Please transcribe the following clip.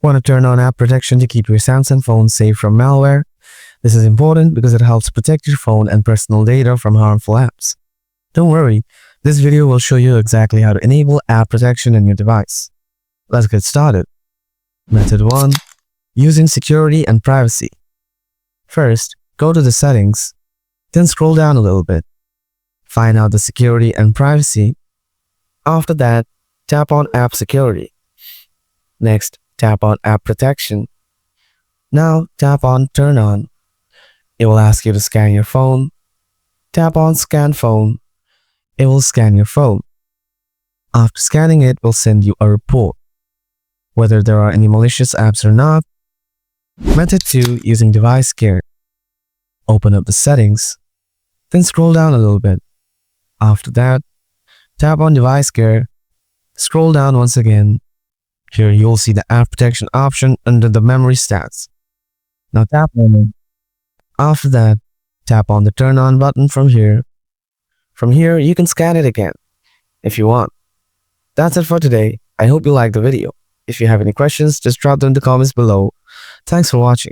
Want to turn on app protection to keep your Samsung phone safe from malware? This is important because it helps protect your phone and personal data from harmful apps. Don't worry, this video will show you exactly how to enable app protection in your device. Let's get started. Method 1. Using security and privacy. First, go to the settings, then scroll down a little bit. Find out the security and privacy. After that, tap on app security. Next, tap on app protection. Now tap on turn on. It will ask you to scan your phone. Tap on scan phone. It will scan your phone. After scanning it, will send you a report, whether there are any malicious apps or not. Method 2. Using device care. Open up the settings, then scroll down a little bit. After that, tap on device care. Scroll down once again. Here you'll see the app protection option under the memory stats. Now tap on it. After that, tap on the turn on button from here. From here, you can scan it again if you want. That's it for today. I hope you liked the video. If you have any questions, just drop them in the comments below. Thanks for watching.